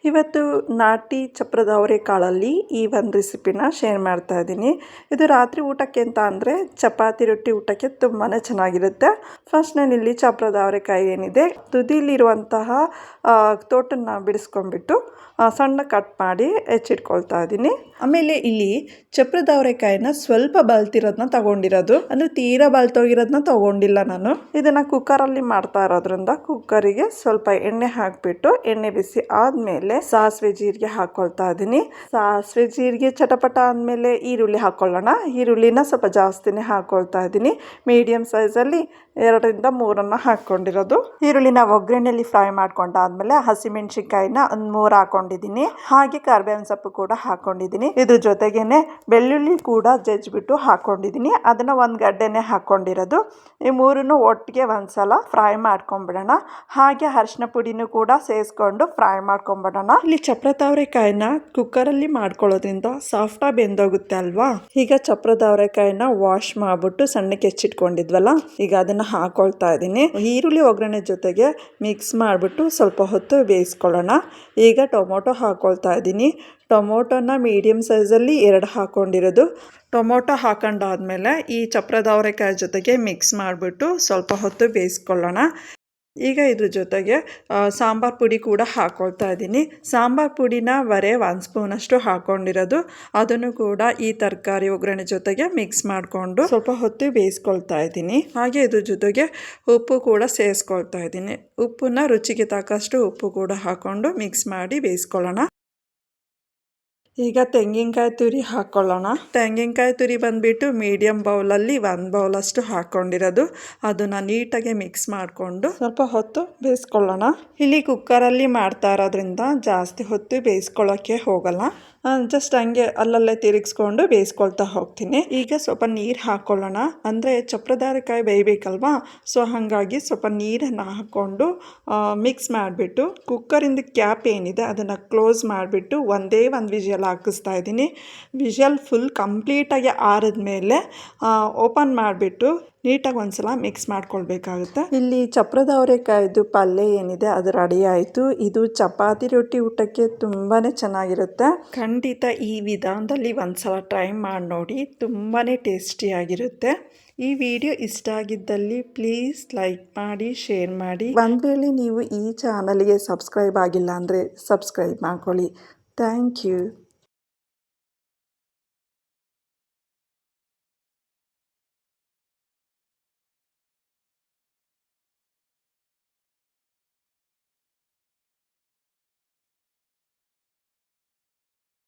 ಇವತ್ತು ನಾಟಿ ಚಪ್ರದ ಅವರೆಕಾಳಲ್ಲಿ ಈ ಒಂದು ರೆಸಿಪಿನ ಶೇರ್ ಮಾಡ್ತಾ ಇದ್ದೀನಿ. ಇದು ರಾತ್ರಿ ಊಟಕ್ಕೆ ಅಂತ ಅಂದರೆ ಚಪಾತಿ ರೊಟ್ಟಿ ಊಟಕ್ಕೆ ತುಂಬಾ ಚೆನ್ನಾಗಿರುತ್ತೆ. ಫಸ್ಟ್ ನಾನು ಇಲ್ಲಿ ಚಪ್ರದ ಅವರೆಕಾಯಿ ಏನಿದೆ ತುದಿಲಿರುವಂತಹ ತೋಟನ್ನು ಬಿಡಿಸ್ಕೊಂಡ್ಬಿಟ್ಟು ಸಣ್ಣ ಕಟ್ ಮಾಡಿ ಹೆಚ್ಚಿಟ್ಕೊಳ್ತಾ ಇದ್ದೀನಿ. ಆಮೇಲೆ ಇಲ್ಲಿ ಚಪ್ರದ ಅವರೆಕಾಯಿನ ಸ್ವಲ್ಪ ಬಲ್ತಿರೋದನ್ನ ತಗೊಂಡಿರೋದು, ಅಂದರೆ ತೀರಾ ಬಲ್ತೋಗಿರೋದನ್ನ ತಗೊಂಡಿಲ್ಲ ನಾನು. ಇದನ್ನು ಕುಕ್ಕರಲ್ಲಿ ಮಾಡ್ತಾ ಇರೋದ್ರಿಂದ ಕುಕ್ಕರಿಗೆ ಸ್ವಲ್ಪ ಎಣ್ಣೆ ಹಾಕಿಬಿಟ್ಟು ಎಣ್ಣೆ ಬಿಸಿ ಆದಮೇಲೆ ಸಾಸಿವೆ ಜೀರಿಗೆ ಹಾಕೊಳ್ತಾ ಇದ್ದೀನಿ. ಸಾಸಿವೆ ಜೀರಿಗೆ ಚಟಪಟ ಆದಮೇಲೆ ಈರುಳ್ಳಿ ಹಾಕೊಳ್ಳೋಣ. ಈರುಳ್ಳಿನ ಸ್ವಲ್ಪ ಜಾಸ್ತಿನೇ ಹಾಕೊಳ್ತಾ ಇದ್ದೀನಿ. ಮೀಡಿಯಂ ಸೈಜಲ್ಲಿ 2ರಿಂದ 3 ಹಾಕ್ಕೊಂಡಿರೋದು. ಈರುಳ್ಳಿನ ಒಗ್ಗರಣೆಯಲ್ಲಿ ಫ್ರೈ ಮಾಡ್ಕೊಂಡಾದ್ಮೇಲೆ ಹಸಿಮೆಣಸಿನ್ಕಾಯಿನ ಒಂದು 3 ಹಾಕೊಂಡಿದ್ದೀನಿ. ಹಾಗೆ ಕರಿಬೇವಿನ ಸೊಪ್ಪು ಕೂಡ ಹಾಕೊಂಡಿದ್ದೀನಿ. ಇದ್ರ ಜೊತೆಗೇನೆ ಬೆಳ್ಳುಳ್ಳಿ ಕೂಡ ಜಜ್ಜಿಬಿಟ್ಟು ಹಾಕೊಂಡಿದ್ದೀನಿ. ಅದನ್ನ ಒಂದು ಗಡ್ಡೆನೆ ಹಾಕೊಂಡಿರೋದು. ಈ 3 ಒಟ್ಟಿಗೆ ಒಂದ್ಸಲ ಫ್ರೈ ಮಾಡ್ಕೊಂಡ್ಬಿಡೋಣ. ಹಾಗೆ ಅರಿಶಿನ ಪುಡಿನೂ ಕೂಡ ಸೇರಿಸ್ಕೊಂಡು ಫ್ರೈ ಮಾಡ್ಕೊಂಡ್ಬಿಡೋಣ. ಇಲ್ಲಿ ಚಪ್ರದ ಅವರೆಕಾಯಿನ ಕುಕ್ಕರಲ್ಲಿ ಮಾಡ್ಕೊಳ್ಳೋದ್ರಿಂದ ಸಾಫ್ಟಾಗಿ ಬೆಂದೋಗುತ್ತೆ ಅಲ್ವಾ. ಈಗ ಚಪ್ರದ ಅವರೆಕಾಯಿನ ವಾಶ್ ಮಾಡ್ಬಿಟ್ಟು ಸಣ್ಣಕ್ಕೆ ಹೆಚ್ಚಿಟ್ಕೊಂಡಿದ್ವಲ್ಲ, ಈಗ ಅದನ್ನ ಹಾಕೊಳ್ತಾ ಇದ್ದೀನಿ. ಈರುಳ್ಳಿ ಒಗ್ಗರಣೆ ಜೊತೆಗೆ ಮಿಕ್ಸ್ ಮಾಡಿಬಿಟ್ಟು ಸ್ವಲ್ಪ ಹೊತ್ತು ಬೇಯಿಸ್ಕೊಳ್ಳೋಣ. ಈಗ ಟೊಮೊಟೊ ಹಾಕೊಳ್ತಾ ಇದ್ದೀನಿ. ಟೊಮೊಟೊನ ಮೀಡಿಯಂ ಸೈಜಲ್ಲಿ 2 ಹಾಕೊಂಡಿರೋದು. ಟೊಮೊಟೊ ಹಾಕೊಂಡಾದ್ಮೇಲೆ ಈ ಚಪ್ರದ ಅವರೆಕಾಯಿ ಜೊತೆಗೆ ಮಿಕ್ಸ್ ಮಾಡಿಬಿಟ್ಟು ಸ್ವಲ್ಪ ಹೊತ್ತು ಬೇಯಿಸ್ಕೊಳ್ಳೋಣ. ಈಗ ಇದ್ರ ಜೊತೆಗೆ ಸಾಂಬಾರು ಪುಡಿ ಕೂಡ ಹಾಕೊಳ್ತಾ ಇದ್ದೀನಿ. ಸಾಂಬಾರು ಪುಡಿನ 1 ಸ್ಪೂನಷ್ಟು ಹಾಕೊಂಡಿರೋದು. ಅದನ್ನು ಕೂಡ ಈ ತರಕಾರಿ ಒಗ್ಗರಣೆ ಜೊತೆಗೆ ಮಿಕ್ಸ್ ಮಾಡಿಕೊಂಡು ಸ್ವಲ್ಪ ಹೊತ್ತು ಬೇಯಿಸ್ಕೊಳ್ತಾ ಇದ್ದೀನಿ. ಹಾಗೆ ಇದ್ರ ಜೊತೆಗೆ ಉಪ್ಪು ಕೂಡ ಸೇರಿಸ್ಕೊಳ್ತಾ ಇದ್ದೀನಿ. ಉಪ್ಪನ್ನ ರುಚಿಗೆ ತಕ್ಕಷ್ಟು ಉಪ್ಪು ಕೂಡ ಹಾಕ್ಕೊಂಡು ಮಿಕ್ಸ್ ಮಾಡಿ ಬೇಯಿಸ್ಕೊಳ್ಳೋಣ. ಈಗ ತೆಂಗಿನಕಾಯಿ ತುರಿ ಹಾಕ್ಕೊಳ್ಳೋಣ. ತೆಂಗಿನಕಾಯಿ ತುರಿ ಬಂದುಬಿಟ್ಟು ಮೀಡಿಯಮ್ ಬೌಲಲ್ಲಿ 1 ಬೌಲಷ್ಟು ಹಾಕ್ಕೊಂಡಿರೋದು. ಅದನ್ನು ನೀಟಾಗಿ ಮಿಕ್ಸ್ ಮಾಡಿಕೊಂಡು ಸ್ವಲ್ಪ ಹೊತ್ತು ಬೇಯಿಸ್ಕೊಳ್ಳೋಣ. ಇಲ್ಲಿ ಕುಕ್ಕರಲ್ಲಿ ಮಾಡ್ತಾ ಇರೋದ್ರಿಂದ ಜಾಸ್ತಿ ಹೊತ್ತು ಬೇಯಿಸ್ಕೊಳ್ಳೋಕ್ಕೆ ಹೋಗಲ್ಲ. ಜಸ್ಟ್ ಹಂಗೆ ಅಲ್ಲಲ್ಲೇ ತಿರುಗಿಸ್ಕೊಂಡು ಬೇಯಿಸ್ಕೊಳ್ತಾ ಹೋಗ್ತೀನಿ. ಈಗ ಸ್ವಲ್ಪ ನೀರು ಹಾಕ್ಕೊಳ್ಳೋಣ. ಅಂದರೆ ಚಪ್ರದ ಅವರೆಕಾಯಿ ಬೇಯಬೇಕಲ್ವಾ, ಸೊ ಹಾಗಾಗಿ ಸ್ವಲ್ಪ ನೀರನ್ನು ಹಾಕ್ಕೊಂಡು ಮಿಕ್ಸ್ ಮಾಡಿಬಿಟ್ಟು ಕುಕ್ಕರಿಂದ ಕ್ಯಾಪ್ ಏನಿದೆ ಅದನ್ನು ಕ್ಲೋಸ್ ಮಾಡಿಬಿಟ್ಟು ಒಂದೇ ಒಂದು ವಿಷಲ್ ಹಾಕಿಸ್ತಾ ಇದ್ದೀನಿ. ವಿಷಲ್ ಫುಲ್ ಕಂಪ್ಲೀಟಾಗಿ ಆರಿದ್ಮೇಲೆ ಓಪನ್ ಮಾಡಿಬಿಟ್ಟು ನೀಟಾಗಿ ಒಂದ್ಸಲ ಮಿಕ್ಸ್ ಮಾಡ್ಕೊಳ್ಬೇಕಾಗುತ್ತೆ. ಇಲ್ಲಿ ಚಪ್ರದ ಅವರೆಕಾಯ್ದು ಪಲ್ಯ ಏನಿದೆ ಅದು ರೆಡಿ ಆಯಿತು. ಇದು ಚಪಾತಿ ರೊಟ್ಟಿ ಊಟಕ್ಕೆ ತುಂಬಾ ಚೆನ್ನಾಗಿರುತ್ತೆ. ಖಂಡಿತ ಈ ವಿಧಾನದಲ್ಲಿ ಒಂದ್ಸಲ ಟ್ರೈ ಮಾಡಿ ನೋಡಿ, ತುಂಬಾ ಟೇಸ್ಟಿಯಾಗಿರುತ್ತೆ. ಈ ವಿಡಿಯೋ ಇಷ್ಟ ಆಗಿದ್ದಲ್ಲಿ ಪ್ಲೀಸ್ ಲೈಕ್ ಮಾಡಿ, ಶೇರ್ ಮಾಡಿ. ಒಂದು ವೇಳೆ ನೀವು ಈ ಚಾನಲ್ಗೆ ಸಬ್ಸ್ಕ್ರೈಬ್ ಆಗಿಲ್ಲ ಅಂದರೆ ಸಬ್ಸ್ಕ್ರೈಬ್ ಮಾಡ್ಕೊಳ್ಳಿ. Thank you.